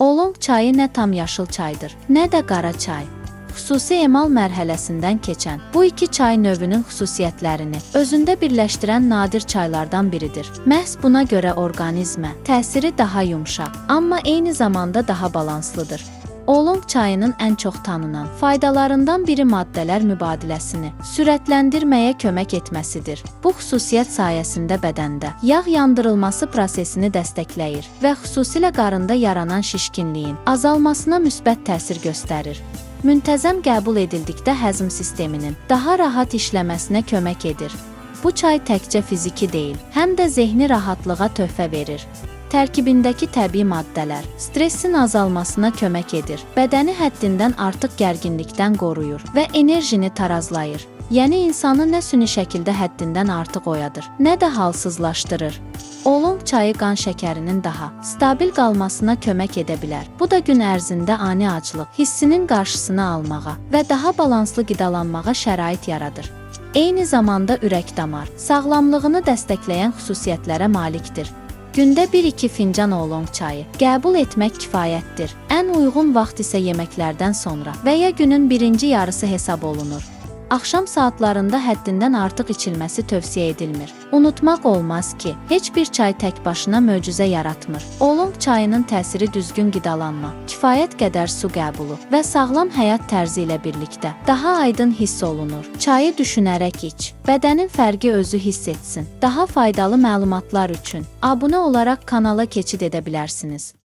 Oolong çayı nə tam yaşıl çaydır, nə də qara çay. Xüsusi emal mərhələsindən keçən bu iki çay növünün xüsusiyyətlərini özündə birləşdirən nadir çaylardan biridir. Məhz buna görə orqanizmə təsiri daha yumşaq, amma eyni zamanda daha balanslıdır. Oolong çayının ən çox tanınan faydalarından biri maddələr mübadiləsini sürətləndirməyə kömək etməsidir. Bu xüsusiyyət sayəsində bədəndə yağ yandırılması prosesini dəstəkləyir və xüsusilə qarında yaranan şişkinliyin azalmasına müsbət təsir göstərir. Müntəzəm qəbul edildikdə həzm sisteminin daha rahat işləməsinə kömək edir. Bu çay təkcə fiziki deyil, həm də zehni rahatlığa töhfə verir. Tərkibindəki təbii maddələr stressin azalmasına kömək edir, bədəni həddindən artıq gərginlikdən qoruyur və enerjini tarazlayır. Yəni insanı nə süni şəkildə həddindən artıq oyadır, nə də halsızlaşdırır. Oolong çayı qan şəkərinin daha stabil qalmasına kömək edə bilər. Bu da gün ərzində ani aclıq hissinin qarşısını almağa və daha balanslı qidalanmağa şərait yaradır. Eyni zamanda ürək-damar sağlamlığını dəstəkləyən xüsusiyyətlərə malikdir. Gündə 1-2 fincan oolong çayı qəbul etmək kifayətdir. Ən uyğun vaxt isə yeməklərdən sonra və ya günün birinci yarısı hesab olunur. Axşam saatlarında həddindən artıq içilməsi tövsiyə edilmir. Unutmaq olmaz ki, heç bir çay tək başına möcüzə yaratmır. Oolong çayının təsiri düzgün qidalanma, kifayət qədər su qəbulu və sağlam həyat tərzi ilə birlikdə daha aydın hiss olunur. Çayı düşünərək iç, bədənin fərqi özü hiss etsin. Daha faydalı məlumatlar üçün abunə olaraq kanala keçid edə bilərsiniz.